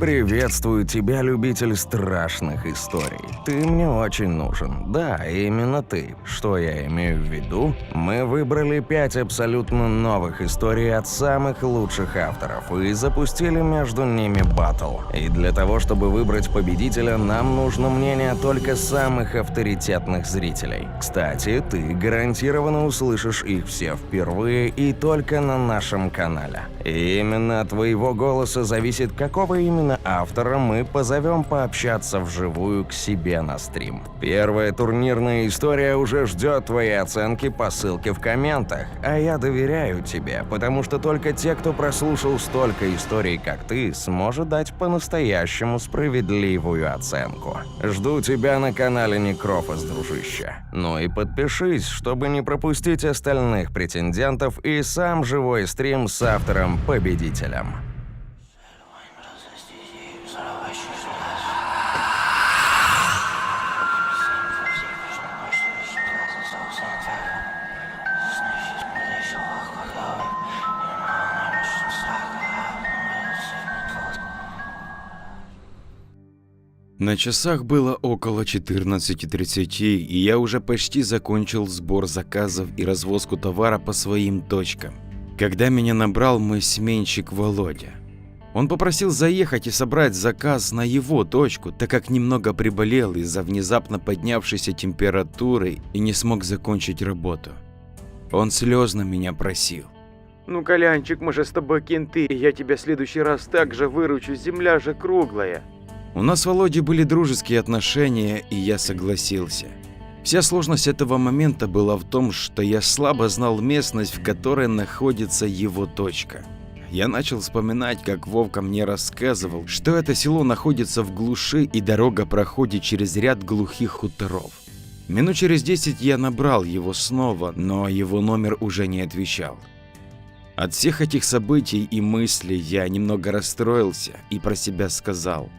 Приветствую тебя, любитель страшных историй. Ты мне очень нужен. Да, именно ты. Что я имею в виду? Мы выбрали 5 абсолютно новых историй от самых лучших авторов и запустили между ними баттл. И для того, чтобы выбрать победителя, нам нужно мнение только самых авторитетных зрителей. Кстати, ты гарантированно услышишь их все впервые и только на нашем канале. И именно от твоего голоса зависит, какого именно автора мы позовем пообщаться вживую к себе на стрим. Первая турнирная история уже ждет твоей оценки по ссылке в комментах, а я доверяю тебе, потому что только те, кто прослушал столько историй, как ты, сможет дать по-настоящему справедливую оценку. Жду тебя на канале Некрофос, дружище. Ну и подпишись, чтобы не пропустить остальных претендентов и сам живой стрим с автором-победителем. На часах было около 14:30, и я уже почти закончил сбор заказов и развозку товара по своим точкам, когда меня набрал мой сменщик Володя. Он попросил заехать и собрать заказ на его точку, так как немного приболел из-за внезапно поднявшейся температуры и не смог закончить работу. Он слезно меня просил: «Ну, Колянчик, мы же с тобой кенты, и я тебя в следующий раз так же выручу, земля же круглая». У нас с Володей были дружеские отношения, и я согласился. Вся сложность этого момента была в том, что я слабо знал местность, в которой находится его точка. Я начал вспоминать, как Вовка мне рассказывал, что это село находится в глуши и дорога проходит через ряд глухих хуторов. Минут через 10 я набрал его снова, но его номер уже не отвечал. От всех этих событий и мыслей я немного расстроился и про себя сказал: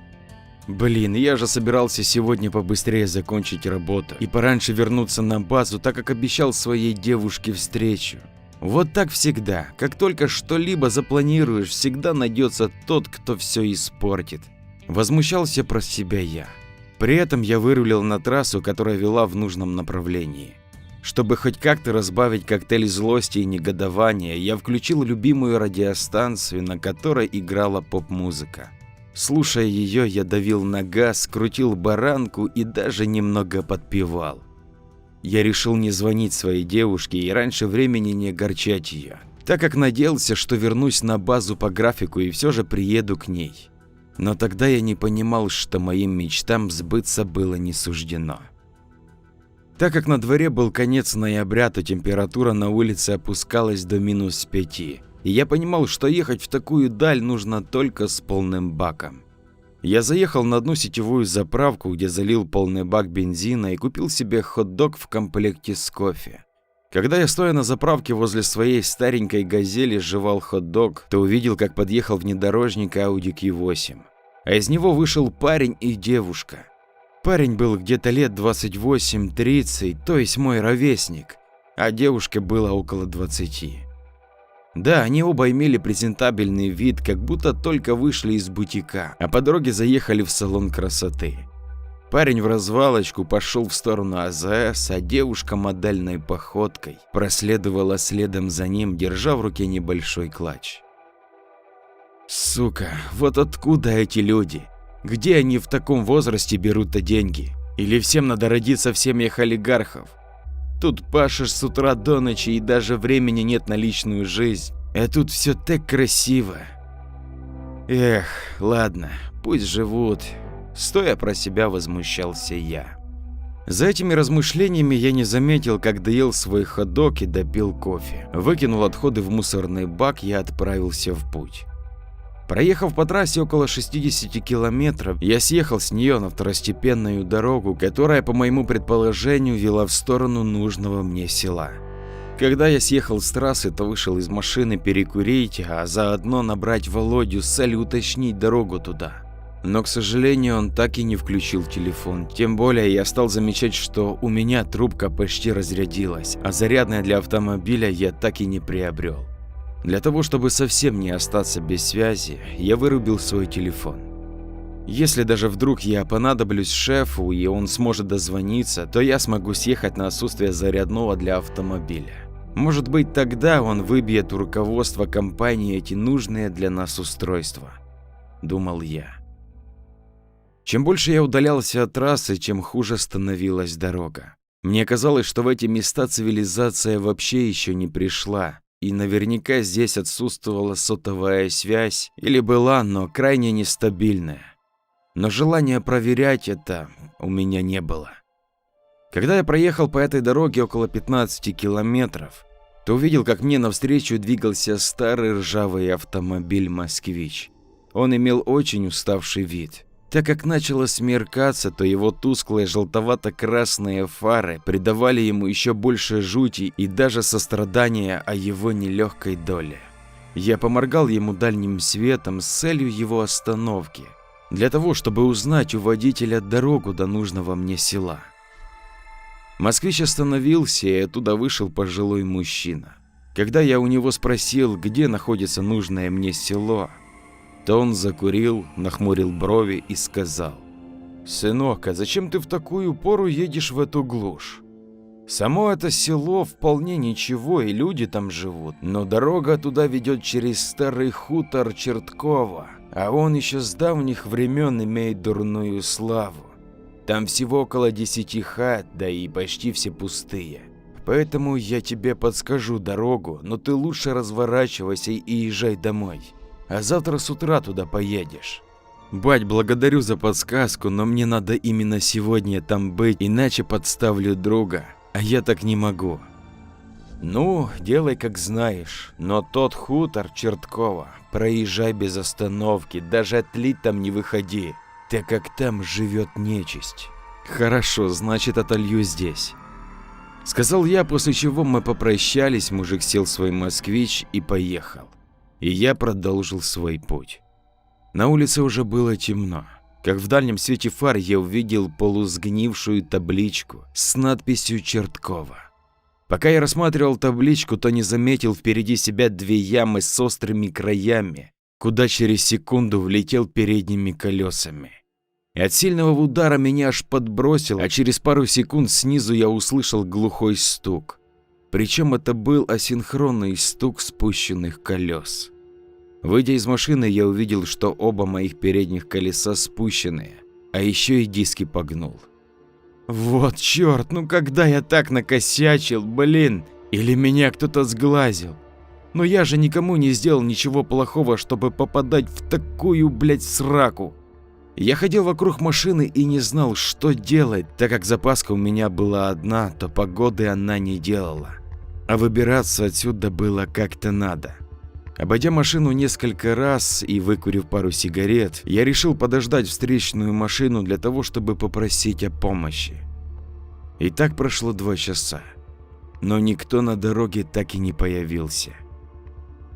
«Блин, я же собирался сегодня побыстрее закончить работу и пораньше вернуться на базу, так как обещал своей девушке встречу». Вот так всегда. Как только что-либо запланируешь, всегда найдется тот, кто все испортит. Возмущался про себя я. При этом я вырулил на трассу, которая вела в нужном направлении. Чтобы хоть как-то разбавить коктейль злости и негодования, я включил любимую радиостанцию, на которой играла поп-музыка. Слушая ее, я давил на газ, крутил баранку и даже немного подпевал. Я решил не звонить своей девушке и раньше времени не огорчать ее, так как надеялся, что вернусь на базу по графику и все же приеду к ней. Но тогда я не понимал, что моим мечтам сбыться было не суждено. Так как на дворе был конец ноября, то температура на улице опускалась до -5. И я понимал, что ехать в такую даль нужно только с полным баком. Я заехал на одну сетевую заправку, где залил полный бак бензина и купил себе хот-дог в комплекте с кофе. Когда я, стоя на заправке возле своей старенькой газели, жевал хот-дог, то увидел, как подъехал внедорожник Audi Q8. А из него вышел парень и девушка. Парень был где-то лет 28-30, то есть мой ровесник, а девушке было около 20. Да, они оба имели презентабельный вид, как будто только вышли из бутика, а по дороге заехали в салон красоты. Парень в развалочку пошел в сторону АЗС, а девушка модельной походкой проследовала следом за ним, держа в руке небольшой клатч. Сука, вот откуда эти люди? Где они в таком возрасте берут-то деньги? Или всем надо родиться в семьях олигархов? Тут пашешь с утра до ночи и даже времени нет на личную жизнь. А тут все так красиво. Эх, ладно, пусть живут. Стоя про себя возмущался я. За этими размышлениями я не заметил, как доел свой хот-дог и допил кофе. Выкинул отходы в мусорный бак и отправился в путь. Проехав по трассе около 60 километров, я съехал с нее на второстепенную дорогу, которая, по моему предположению, вела в сторону нужного мне села. Когда я съехал с трассы, то вышел из машины перекурить, а заодно набрать Володю с целью уточнить дорогу туда. Но, к сожалению, он так и не включил телефон. Тем более я стал замечать, что у меня трубка почти разрядилась, а зарядное для автомобиля я так и не приобрел. Для того, чтобы совсем не остаться без связи, я вырубил свой телефон. Если даже вдруг я понадоблюсь шефу и он сможет дозвониться, то я смогу съехать на отсутствие зарядного для автомобиля. Может быть, тогда он выбьет у руководства компании эти нужные для нас устройства, думал я. Чем больше я удалялся от трассы, тем хуже становилась дорога. Мне казалось, что в эти места цивилизация вообще еще не пришла, и наверняка здесь отсутствовала сотовая связь или была, но крайне нестабильная. Но желания проверять это у меня не было. Когда я проехал по этой дороге около 15 километров, то увидел, как мне навстречу двигался старый ржавый автомобиль «Москвич». Он имел очень уставший вид. Так как начало смеркаться, то его тусклые желтовато-красные фары придавали ему еще больше жути и даже сострадания о его нелегкой доле. Я поморгал ему дальним светом с целью его остановки, для того, чтобы узнать у водителя дорогу до нужного мне села. Москвич остановился, и оттуда вышел пожилой мужчина. Когда я у него спросил, где находится нужное мне село, то он закурил, нахмурил брови и сказал: «Сынок, а зачем ты в такую пору едешь в эту глушь? Само это село вполне ничего, и люди там живут, но дорога туда ведет через старый хутор Черткова, а он еще с давних времен имеет дурную славу. Там всего около 10 хат, да и почти все пустые. Поэтому я тебе подскажу дорогу, но ты лучше разворачивайся и езжай домой. А завтра с утра туда поедешь». «Бать, благодарю за подсказку, но мне надо именно сегодня там быть, иначе подставлю друга, а я так не могу». «Ну, делай как знаешь, но тот хутор Черткова проезжай без остановки, даже отлить там не выходи, так как там живет нечисть». «Хорошо, значит, отолью здесь», — сказал я, после чего мы попрощались, мужик сел в свой «Москвич» и поехал. И я продолжил свой путь. На улице уже было темно. Как в дальнем свете фар я увидел полусгнившую табличку с надписью «Черткова». Пока я рассматривал табличку, то не заметил впереди себя 2 ямы с острыми краями, куда через секунду влетел передними колесами. И от сильного удара меня аж подбросило, а через пару секунд снизу я услышал глухой стук. Причем это был асинхронный стук спущенных колес. Выйдя из машины, я увидел, что оба моих передних колеса спущенные, а еще и диски погнул. Вот черт, ну когда я так накосячил, блин, или меня кто-то сглазил. Но я же никому не сделал ничего плохого, чтобы попадать в такую, блядь, сраку. Я ходил вокруг машины и не знал, что делать, так как запаска у меня была одна, то погоды она не делала. А выбираться отсюда было как-то надо. Обойдя машину несколько раз и выкурив пару сигарет, я решил подождать встречную машину для того, чтобы попросить о помощи. И так прошло 2 часа, но никто на дороге так и не появился.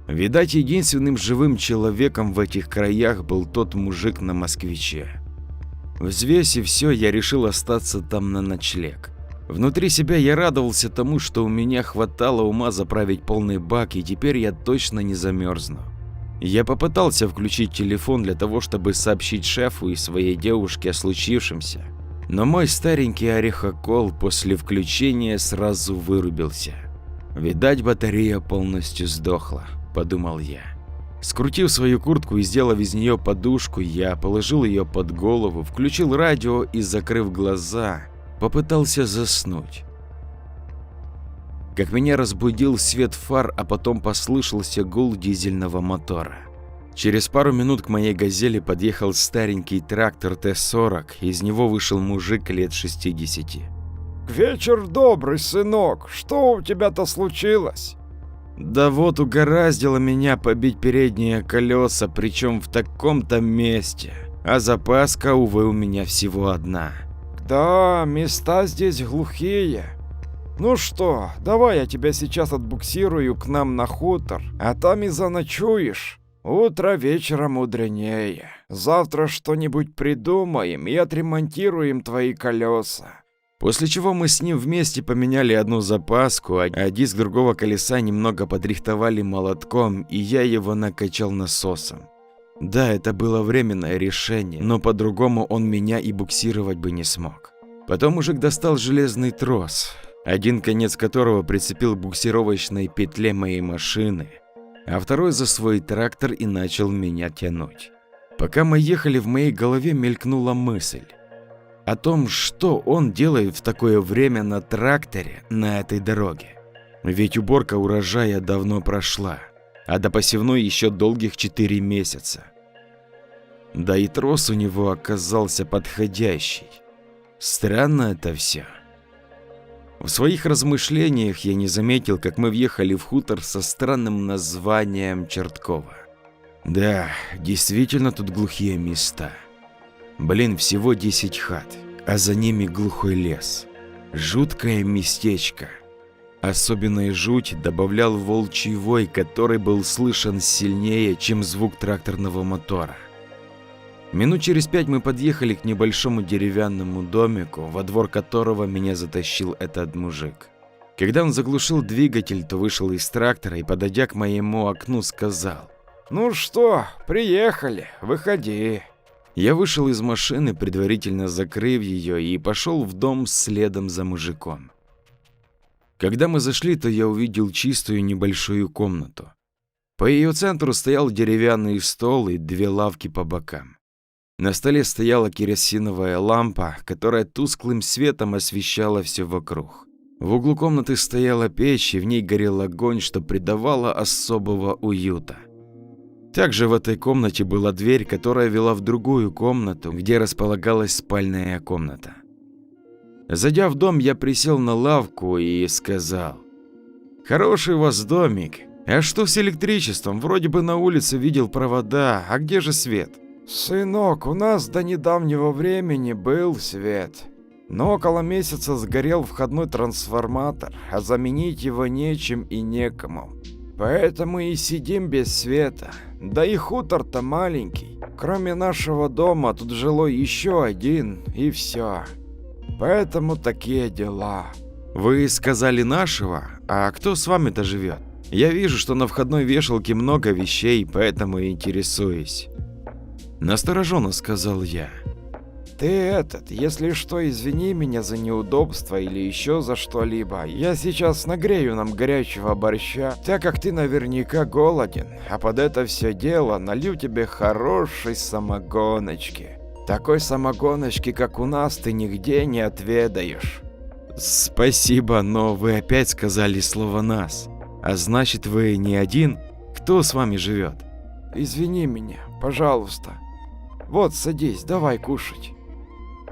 Видать, единственным живым человеком в этих краях был тот мужик на «Москвиче». Взвесив все, я решил остаться там на ночлег. Внутри себя я радовался тому, что у меня хватало ума заправить полный бак, и теперь я точно не замерзну. Я попытался включить телефон для того, чтобы сообщить шефу и своей девушке о случившемся, но мой старенький орехокол после включения сразу вырубился. Видать, батарея полностью сдохла, подумал я. Скрутив свою куртку и сделав из нее подушку, я положил ее под голову, включил радио и, закрыв глаза, попытался заснуть. Как меня разбудил свет фар, а потом послышался гул дизельного мотора. Через пару минут к моей «Газели» подъехал старенький трактор Т-40, из него вышел мужик лет 60. «Вечер добрый, сынок, что у тебя-то случилось?» «Да вот угораздило меня побить передние колеса, причем в таком-то месте, а запаска, увы, у меня всего одна». «Да, места здесь глухие. Ну что, давай я тебя сейчас отбуксирую к нам на хутор, а там и заночуешь. Утро вечера мудренее. Завтра что-нибудь придумаем и отремонтируем твои колеса». После чего мы с ним вместе поменяли одну запаску, а диск другого колеса немного подрихтовали молотком, и я его накачал насосом. Да, это было временное решение, но по-другому он меня и буксировать бы не смог. Потом мужик достал железный трос, один конец которого прицепил к буксировочной петле моей машины, а второй за свой трактор и начал меня тянуть. Пока мы ехали, в моей голове мелькнула мысль о том, что он делает в такое время на тракторе на этой дороге. Ведь уборка урожая давно прошла, а до посевной еще долгих 4 месяца. Да и трос у него оказался подходящий. Странно это все. В своих размышлениях я не заметил, как мы въехали в хутор со странным названием Чертково. Да, действительно тут глухие места. Блин, всего 10 хат, а за ними глухой лес. Жуткое местечко. Особенной жуть добавлял волчий вой, который был слышен сильнее, чем звук тракторного мотора. Минут через 5 мы подъехали к небольшому деревянному домику, во двор которого меня затащил этот мужик. Когда он заглушил двигатель, то вышел из трактора и, подойдя к моему окну, сказал: Ну что, приехали, выходи. Я вышел из машины, предварительно закрыв ее, и пошел в дом следом за мужиком. Когда мы зашли, то я увидел чистую небольшую комнату. По ее центру стоял деревянный стол и 2 лавки по бокам. На столе стояла керосиновая лампа, которая тусклым светом освещала все вокруг. В углу комнаты стояла печь, и в ней горел огонь, что придавало особого уюта. Также в этой комнате была дверь, которая вела в другую комнату, где располагалась спальная комната. Зайдя в дом, я присел на лавку и сказал: «Хороший у вас домик. А что с электричеством? Вроде бы на улице видел провода, а где же свет?» Сынок, у нас до недавнего времени был свет, но около месяца сгорел входной трансформатор, а заменить его нечем и некому. Поэтому и сидим без света. Да и хутор-то маленький. Кроме нашего дома тут жило еще один, и все. Поэтому такие дела. Вы сказали нашего, а кто с вами-то живет? Я вижу, что на входной вешалке много вещей, поэтому и интересуюсь. Настороженно сказал я. Ты если что, извини меня за неудобство или еще за что-либо. Я сейчас нагрею нам горячего борща, так как ты наверняка голоден, а под это все дело налью тебе хорошей самогоночки. Такой самогоночки, как у нас, ты нигде не отведаешь. Спасибо, но вы опять сказали слово «нас». А значит, вы не один? Кто с вами живет? Извини меня, пожалуйста. Вот, садись, давай кушать.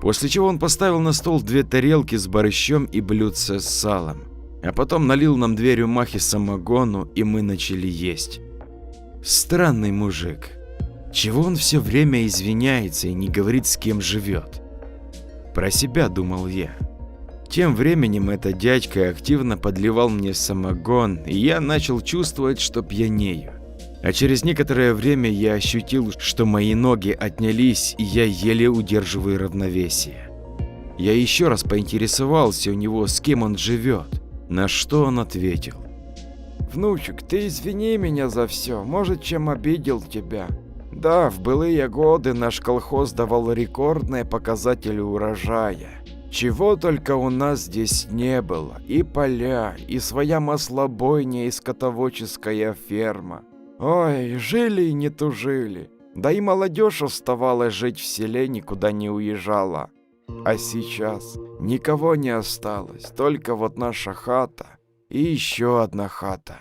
После чего он поставил на стол 2 тарелки с борщом и блюдце с салом. А потом налил нам 2 рюмахи самогону, и мы начали есть. Странный мужик. Чего он все время извиняется и не говорит, с кем живет? Про себя думал я. Тем временем этот дядька активно подливал мне самогон, и я начал чувствовать, что пьянею. А через некоторое время я ощутил, что мои ноги отнялись, и я еле удерживаю равновесие. Я еще раз поинтересовался у него, с кем он живет, на что он ответил: Внучек, ты извини меня за все, может, чем обидел тебя. Да, в былые годы наш колхоз давал рекордные показатели урожая. Чего только у нас здесь не было: и поля, и своя маслобойня, и скотоводческая ферма. Ой, жили и не тужили. Да и молодежь оставалась жить в селе, никуда не уезжала. А сейчас никого не осталось, только вот наша хата и еще одна хата.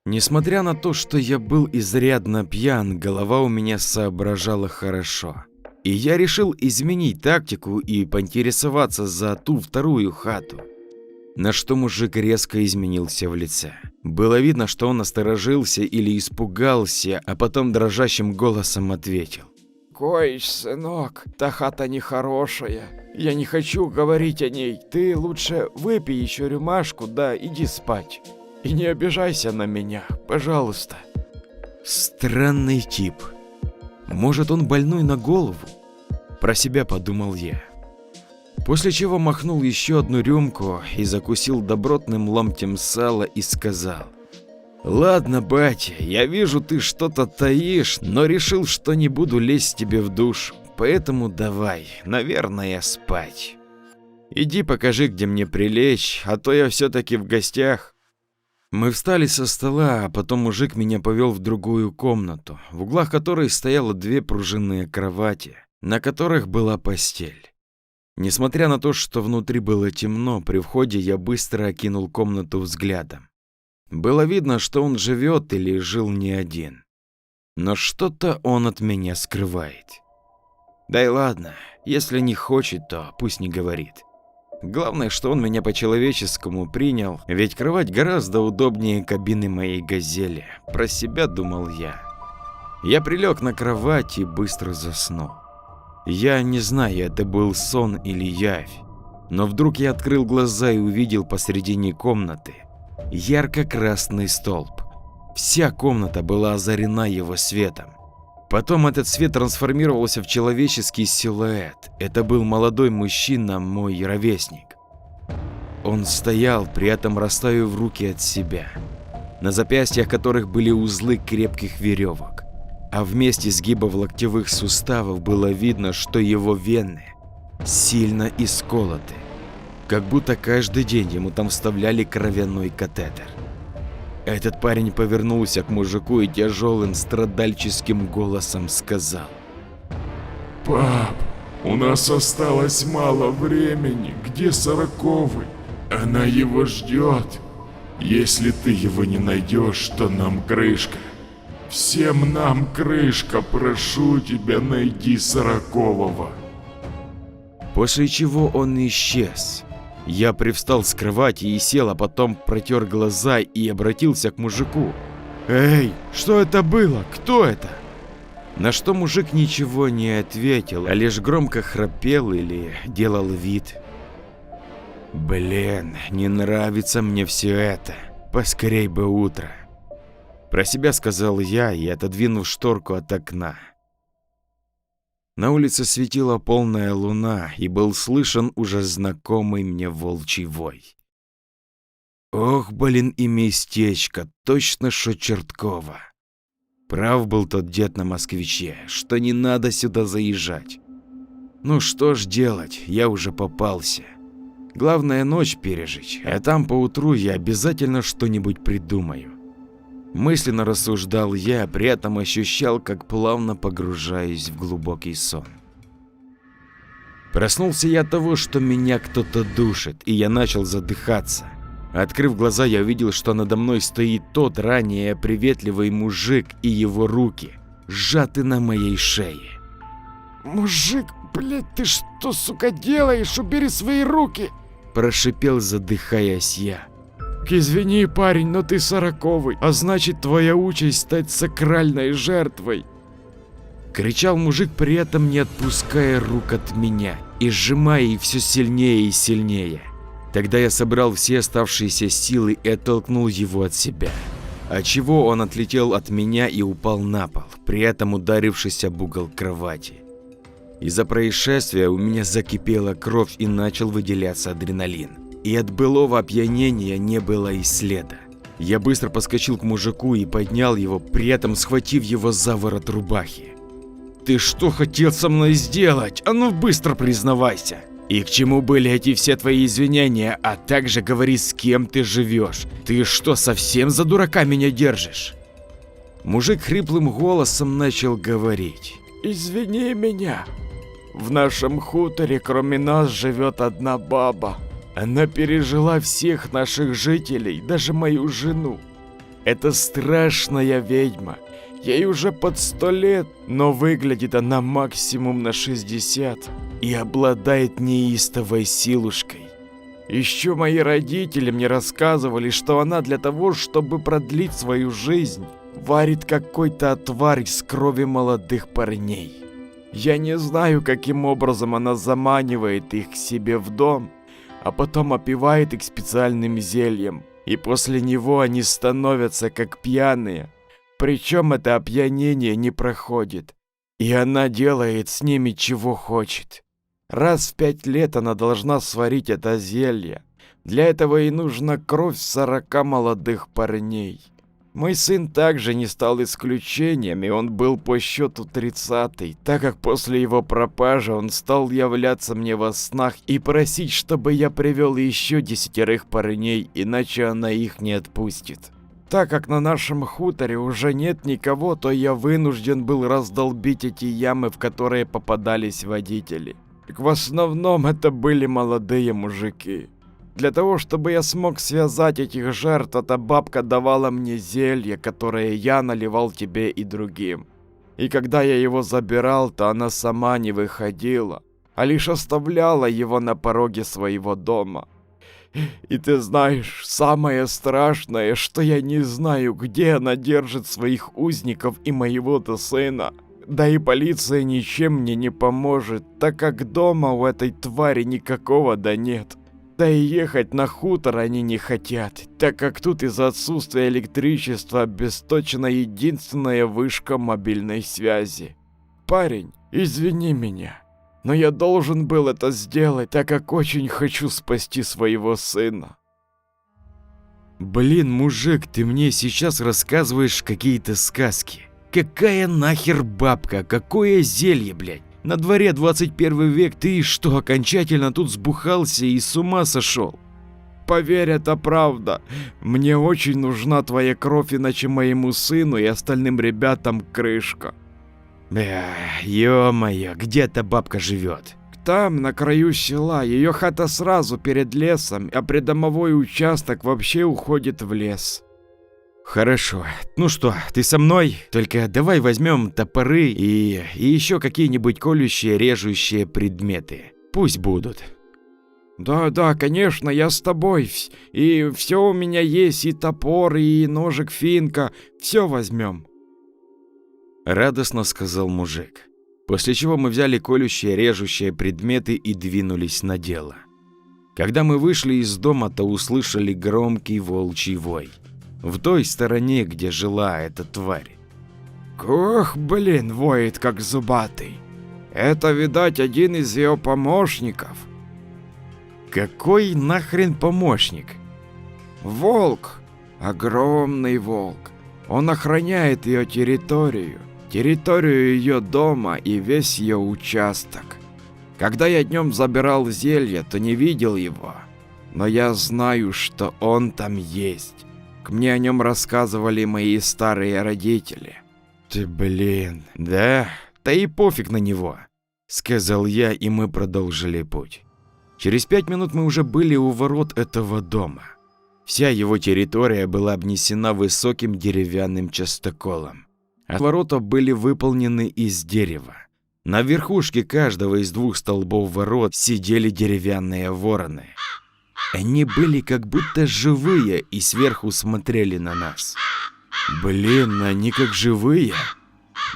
Несмотря на то, что я был изрядно пьян, голова у меня соображала хорошо. И я решил изменить тактику и поинтересоваться за ту вторую хату. На что мужик резко изменился в лице. Было видно, что он насторожился или испугался, а потом дрожащим голосом ответил: Коич, сынок, та хата нехорошая. Я не хочу говорить о ней. Ты лучше выпей еще рюмашку, да иди спать. И не обижайся на меня, пожалуйста. Странный тип. Может, он больной на голову? Про себя подумал я. После чего махнул еще одну рюмку и закусил добротным ломтем сала и сказал: Ладно, батя, я вижу, ты что-то таишь, но решил, что не буду лезть тебе в душу. Поэтому давай, наверное, спать. Иди покажи, где мне прилечь, а то я все-таки в гостях. Мы встали со стола, а потом мужик меня повел в другую комнату, в углах которой стояло 2 пружинные кровати, на которых была постель. Несмотря на то, что внутри было темно, при входе я быстро окинул комнату взглядом. Было видно, что он живет или жил не один. Но что-то он от меня скрывает. Да и ладно, если не хочет, то пусть не говорит. Главное, что он меня по-человеческому принял, ведь кровать гораздо удобнее кабины моей «Газели», про себя думал я. Я прилег на кровать и быстро заснул. Я не знаю, это был сон или явь, но вдруг я открыл глаза и увидел посредине комнаты ярко-красный столб. Вся комната была озарена его светом. Потом этот свет трансформировался в человеческий силуэт. Это был молодой мужчина, мой ровесник. Он стоял, при этом расставив руки от себя, на запястьях которых были узлы крепких веревок, а вместе сгибов локтевых суставов было видно, что его вены сильно исколоты, как будто каждый день ему там вставляли кровяной катетер. Этот парень повернулся к мужику и тяжелым страдальческим голосом сказал: «Пап, у нас осталось мало времени. Где Сороковый? Она его ждет. Если ты его не найдешь, то нам крышка. Всем нам крышка. Прошу тебя, найди Сорокового». После чего он исчез. Я привстал с кровати и сел, а потом протер глаза и обратился к мужику. «Эй, что это было? Кто это?» На что мужик ничего не ответил, а лишь громко храпел или делал вид. Блин, не нравится мне все это. Поскорей бы утро. Про себя сказал я и отодвинул шторку от окна. На улице светила полная луна, и был слышен уже знакомый мне волчий вой. Ох, блин, и местечко, точно шо Чертково. Прав был тот дед на москвиче, что не надо сюда заезжать. Ну что ж делать, я уже попался. Главное ночь пережить, а там поутру я обязательно что-нибудь придумаю. Мысленно рассуждал я, при этом ощущал, как плавно погружаюсь в глубокий сон. Проснулся я от того, что меня кто-то душит, и я начал задыхаться. Открыв глаза, я увидел, что надо мной стоит тот ранее приветливый мужик, и его руки сжаты на моей шее. Мужик, блядь, ты что, сука, делаешь? Убери свои руки! Прошипел, задыхаясь я. Извини, парень, но ты Сороковый, а значит, твоя участь стать сакральной жертвой. Кричал мужик, при этом не отпуская рук от меня и сжимая их все сильнее и сильнее. Тогда я собрал все оставшиеся силы и оттолкнул его от себя, отчего он отлетел от меня и упал на пол, при этом ударившись об угол кровати. Из-за происшествия у меня закипела кровь и начал выделяться адреналин. И от былого опьянения не было и следа. Я быстро подскочил к мужику и поднял его, при этом схватив его за ворот рубахи. «Ты что хотел со мной сделать? А ну быстро признавайся! И к чему были эти все твои извинения, а также говори, с кем ты живешь? Ты что, совсем за дурака меня держишь?» Мужик хриплым голосом начал говорить. Извини меня. В нашем хуторе кроме нас живет одна баба. Она пережила всех наших жителей, даже мою жену. Это страшная ведьма. Ей уже под 100 лет, но выглядит она максимум на 60 и обладает неистовой силушкой. Еще мои родители мне рассказывали, что она для того, чтобы продлить свою жизнь, варит какой-то отвар из крови молодых парней. Я не знаю, каким образом она заманивает их к себе в дом, а потом опивает их специальным зельем, и после него они становятся как пьяные. Причем это опьянение не проходит, и она делает с ними чего хочет. Раз в 5 лет она должна сварить это зелье. Для этого ей нужна кровь 40 молодых парней. Мой сын также не стал исключением, и он был по счету 30-й, так как после его пропажи он стал являться мне во снах и просить, чтобы я привел еще 10 парней, иначе она их не отпустит. Так как на нашем хуторе уже нет никого, то я вынужден был раздолбить эти ямы, в которые попадались водители. Так в основном это были молодые мужики. Для того, чтобы я смог связать этих жертв, эта бабка давала мне зелье, которое я наливал тебе и другим. И когда я его забирал, то она сама не выходила, а лишь оставляла его на пороге своего дома. И ты знаешь, самое страшное, что я не знаю, где она держит своих узников и моего-то сына. Да и полиция ничем мне не поможет, так как дома у этой твари никакого да нет. Да и ехать на хутор они не хотят, так как тут из-за отсутствия электричества обесточена единственная вышка мобильной связи. Парень, извини меня, но я должен был это сделать, так как очень хочу спасти своего сына. Блин, мужик, ты мне сейчас рассказываешь какие-то сказки. Какая нахер бабка, какое зелье, блядь? На дворе 21 век, ты что, окончательно тут сбухался и с ума сошел? Поверь, это правда. Мне очень нужна твоя кровь, иначе моему сыну и остальным ребятам крышка. Ё-моё, где эта бабка живет? Там, на краю села, ее хата сразу перед лесом, а придомовой участок вообще уходит в лес. Хорошо. Ну что, ты со мной? Только давай возьмем топоры и еще какие-нибудь колющие, режущие предметы. Пусть будут. Да, конечно, я с тобой. И все у меня есть, и топор, и ножик финка. Все возьмем. Радостно сказал мужик. После чего мы взяли колющие, режущие предметы и двинулись на дело. Когда мы вышли из дома, то услышали громкий волчий вой. В той стороне, где жила эта тварь. Ох, блин, воет как зубатый. Это, видать, один из ее помощников. Какой нахрен помощник? Волк. Огромный волк. Он охраняет ее территорию ее дома и весь ее участок. Когда я днем забирал зелье, то не видел его. Но я знаю, что он там есть. Мне о нем рассказывали мои старые родители. Ты, блин, да? Да и пофиг на него, сказал я, и мы продолжили путь. Через 5 минут мы уже были у ворот этого дома. Вся его территория была обнесена высоким деревянным частоколом. А ворота были выполнены из дерева. На верхушке каждого из 2 столбов ворот сидели деревянные вороны. Они были как будто живые и сверху смотрели на нас. Блин, они как живые.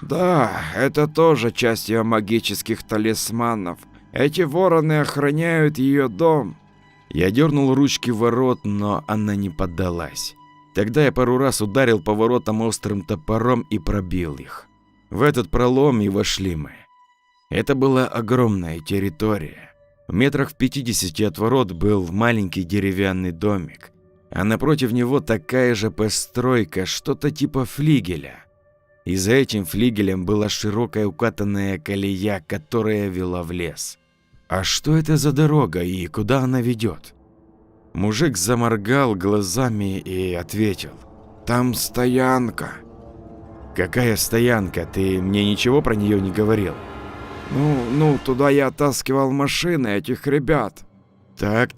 Да, это тоже часть ее магических талисманов. Эти вороны охраняют ее дом. Я дернул ручки ворот, но она не поддалась. Тогда я пару раз ударил по воротам острым топором и пробил их. В этот пролом и вошли мы. Это была огромная территория. В метрах в 50 от ворот был маленький деревянный домик, а напротив него такая же постройка, что-то типа флигеля. И за этим флигелем была широкая укатанная колея, которая вела в лес. А что это за дорога и куда она ведет? Мужик заморгал глазами и ответил: там стоянка. Какая стоянка? Ты мне ничего про нее не говорил. Ну, туда я оттаскивал машины этих ребят. Так,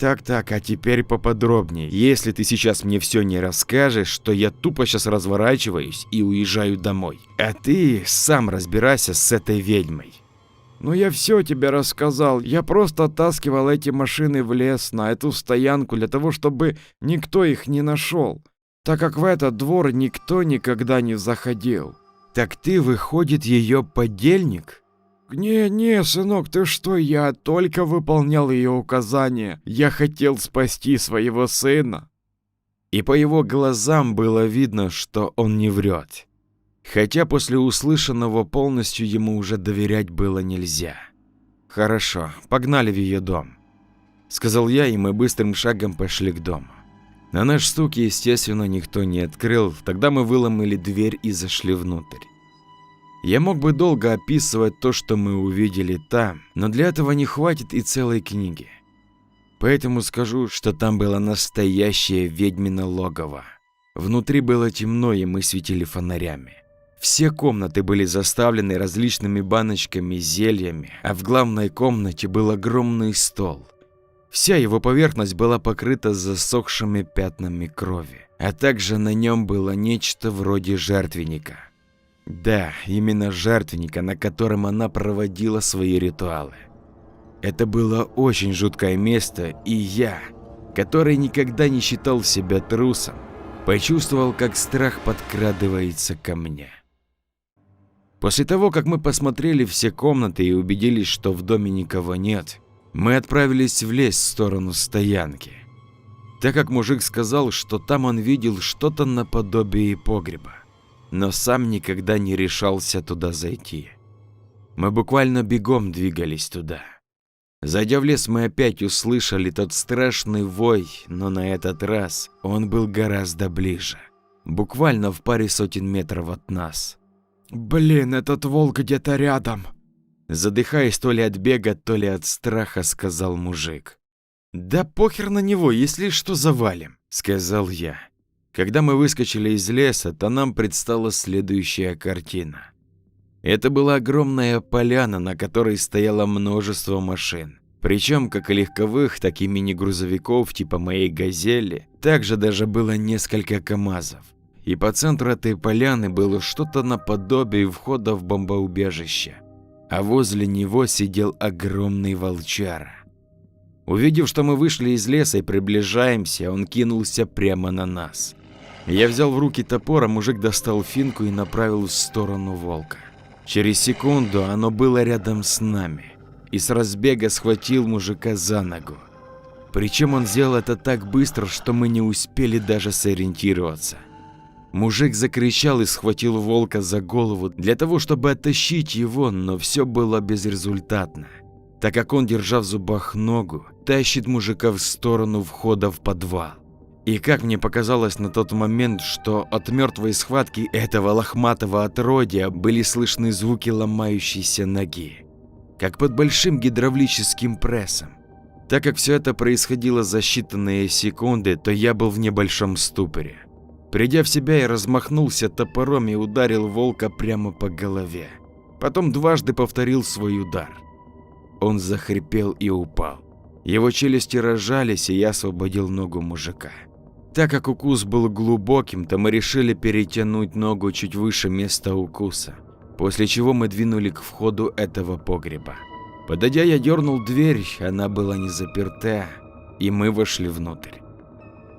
а теперь поподробнее. Если ты сейчас мне все не расскажешь, то я тупо сейчас разворачиваюсь и уезжаю домой. А ты сам разбирайся с этой ведьмой. Ну, я все тебе рассказал. Я просто оттаскивал эти машины в лес, на эту стоянку, для того, чтобы никто их не нашел, так как в этот двор никто никогда не заходил. Так ты, выходит, ее подельник? Не, сынок, ты что, я только выполнял ее указания. Я хотел спасти своего сына. И по его глазам было видно, что он не врет. Хотя после услышанного полностью ему уже доверять было нельзя. Хорошо, погнали в ее дом, сказал я, и мы быстрым шагом пошли к дому. На наш стук, естественно, никто не открыл, тогда мы выломали дверь и зашли внутрь. Я мог бы долго описывать то, что мы увидели там, но для этого не хватит и целой книги. Поэтому скажу, что там было настоящее ведьмино логово. Внутри было темно, и мы светили фонарями. Все комнаты были заставлены различными баночками, зельями, а в главной комнате был огромный стол. Вся его поверхность была покрыта засохшими пятнами крови, а также на нем было нечто вроде жертвенника. Да, именно жертвенника, на котором она проводила свои ритуалы. Это было очень жуткое место, и я, который никогда не считал себя трусом, почувствовал, как страх подкрадывается ко мне. После того, как мы посмотрели все комнаты и убедились, что в доме никого нет, мы отправились в лес в сторону стоянки, так как мужик сказал, что там он видел что-то наподобие погреба, но сам никогда не решался туда зайти. Мы буквально бегом двигались туда. Зайдя в лес, мы опять услышали тот страшный вой, но на этот раз он был гораздо ближе, буквально в паре сотен метров от нас. Блин, этот волк где-то рядом. Задыхаясь то ли от бега, то ли от страха, сказал мужик. Да похер на него, если что, завалим, сказал я. Когда мы выскочили из леса, то нам предстала следующая картина. Это была огромная поляна, на которой стояло множество машин. Причем как и легковых, так и мини-грузовиков типа моей «Газели». Также даже было несколько КАМАЗов. И по центру этой поляны было что-то наподобие входа в бомбоубежище. А возле него сидел огромный волчара. Увидев, что мы вышли из леса и приближаемся, он кинулся прямо на нас. Я взял в руки топор, а мужик достал финку и направил в сторону волка. Через секунду оно было рядом с нами и с разбега схватил мужика за ногу. Причем он сделал это так быстро, что мы не успели даже сориентироваться. Мужик закричал и схватил волка за голову для того, чтобы оттащить его, но все было безрезультатно, так как он, держа в зубах ногу, тащит мужика в сторону входа в подвал. И как мне показалось на тот момент, что от мертвой схватки этого лохматого отродья были слышны звуки ломающейся ноги, как под большим гидравлическим прессом. Так как все это происходило за считанные секунды, то я был в небольшом ступоре. Придя в себя, я размахнулся топором и ударил волка прямо по голове. Потом дважды повторил свой удар. Он захрипел и упал. Его челюсти разжались, и я освободил ногу мужика. Так как укус был глубоким, то мы решили перетянуть ногу чуть выше места укуса, после чего мы двинули к входу этого погреба. Подойдя, я дернул дверь, она была не заперта, и мы вошли внутрь.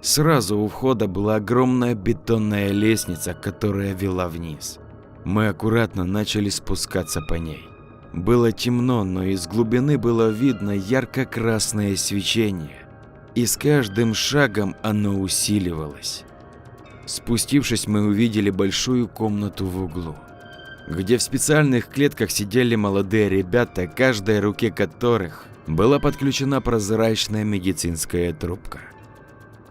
Сразу у входа была огромная бетонная лестница, которая вела вниз. Мы аккуратно начали спускаться по ней. Было темно, но из глубины было видно ярко-красное свечение, и с каждым шагом оно усиливалось. Спустившись, мы увидели большую комнату в углу, где в специальных клетках сидели молодые ребята, каждой руке которых была подключена прозрачная медицинская трубка.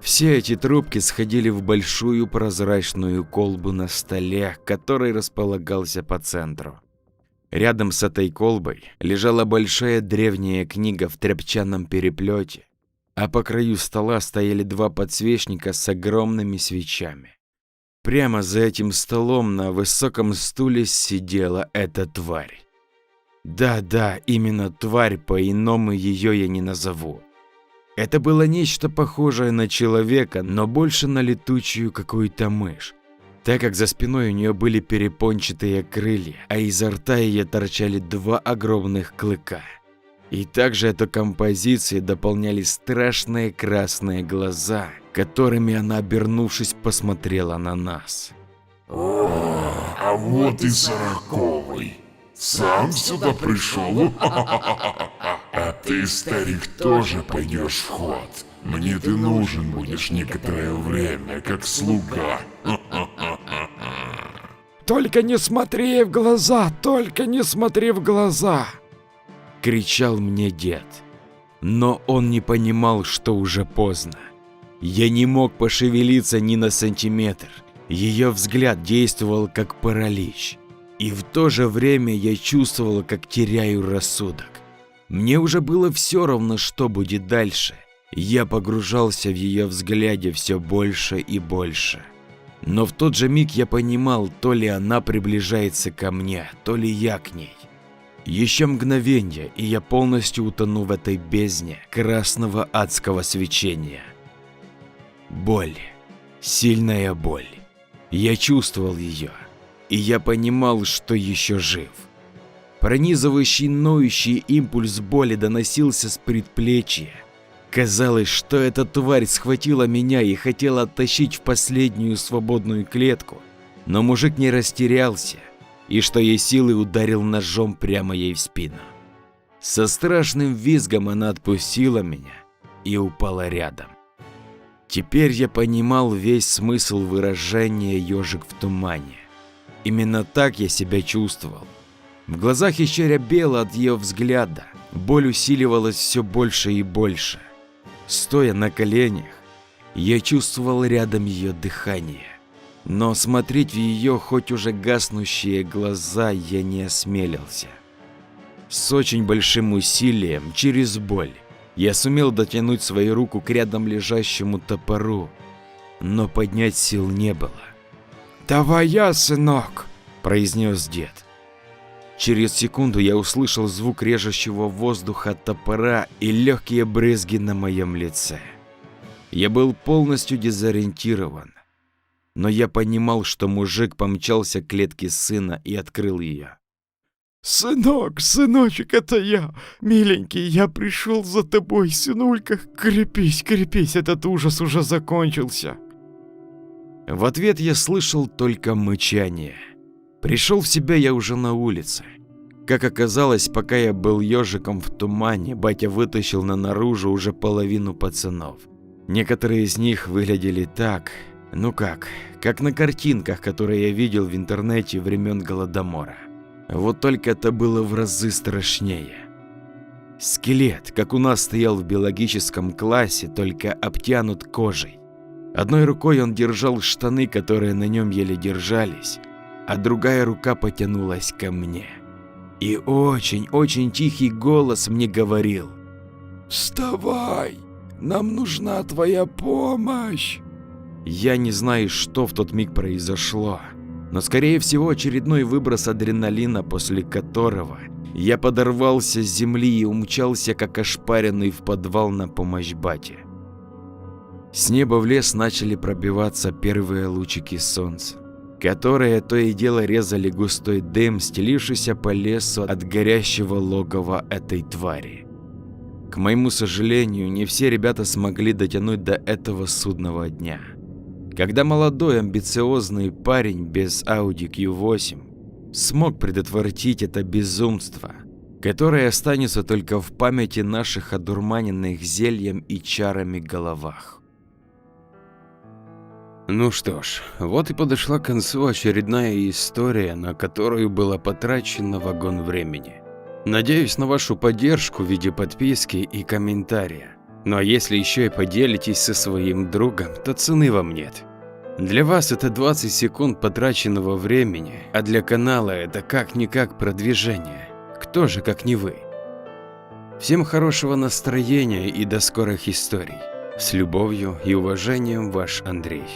Все эти трубки сходили в большую прозрачную колбу на столе, который располагался по центру. Рядом с этой колбой лежала большая древняя книга в тряпчаном переплете, а по краю стола стояли два подсвечника с огромными свечами. Прямо за этим столом на высоком стуле сидела эта тварь. Да, именно тварь, по-иному ее я не назову. Это было нечто похожее на человека, но больше на летучую какую-то мышь, так как за спиной у нее были перепончатые крылья, а изо рта ее торчали два огромных клыка. И также эту композицию дополняли страшные красные глаза, которыми она, обернувшись, посмотрела на нас. А вот и 40-й. Сам сюда пришел? А ты, старик, тоже пойдешь в ход. Мне ты нужен будешь некоторое время, как слуга. Только не смотри в глаза, только не смотри в глаза. Кричал мне дед. Но он не понимал, что уже поздно. Я не мог пошевелиться ни на сантиметр. Ее взгляд действовал как паралич. И в то же время я чувствовал, как теряю рассудок. Мне уже было все равно, что будет дальше. Я погружался в ее взгляде все больше и больше. Но в тот же миг я понимал, то ли она приближается ко мне, то ли я к ней. Еще мгновенье, и я полностью утону в этой бездне красного адского свечения. Боль. Сильная боль. Я чувствовал ее, и я понимал, что еще жив. Пронизывающий, ноющий импульс боли доносился с предплечья. Казалось, что эта тварь схватила меня и хотела оттащить в последнюю свободную клетку, но мужик не растерялся и что есть силы ударил ножом прямо ей в спину. Со страшным визгом она отпустила меня и упала рядом. Теперь я понимал весь смысл выражения «ежик в тумане». Именно так я себя чувствовал. В глазах еще рябело от ее взгляда, боль усиливалась все больше и больше. Стоя на коленях, я чувствовал рядом ее дыхание, но смотреть в ее хоть уже гаснущие глаза я не осмелился. С очень большим усилием, через боль, я сумел дотянуть свою руку к рядом лежащему топору, но поднять сил не было. «Давай я, сынок», – произнес дед. Через секунду я услышал звук режущего воздуха от топора и легкие брызги на моем лице. Я был полностью дезориентирован, но я понимал, что мужик помчался к клетке сына и открыл ее. «Сынок, сыночек, это я, миленький, я пришел за тобой, сынулька, крепись, крепись, этот ужас уже закончился». В ответ я слышал только мычание. Пришел в себя я уже на улице. Как оказалось, пока я был ежиком в тумане, батя вытащил наружу уже половину пацанов. Некоторые из них выглядели так, как на картинках, которые я видел в интернете времен Голодомора. Вот только это было в разы страшнее. Скелет, как у нас стоял в биологическом классе, только обтянут кожей. Одной рукой он держал штаны, которые на нем еле держались, а другая рука потянулась ко мне. И очень тихий голос мне говорил: «Вставай, нам нужна твоя помощь». Я не знаю, что в тот миг произошло, но скорее всего очередной выброс адреналина, после которого я подорвался с земли и умчался как ошпаренный в подвал на помощь бате. С неба в лес начали пробиваться первые лучики солнца, которые то и дело резали густой дым, стелившийся по лесу от горящего логова этой твари. К моему сожалению, не все ребята смогли дотянуть до этого судного дня. Когда молодой амбициозный парень без Audi Q8 смог предотвратить это безумство, которое останется только в памяти наших одурманенных зельем и чарами головах. Ну что ж, вот и подошла к концу очередная история, на которую было потрачено вагон времени. Надеюсь на вашу поддержку в виде подписки и комментария. Ну а если еще и поделитесь со своим другом, то цены вам нет. Для вас это 20 секунд потраченного времени, а для канала это как-никак продвижение. Кто же, как не вы? Всем хорошего настроения и до скорых историй. С любовью и уважением, ваш Андрей.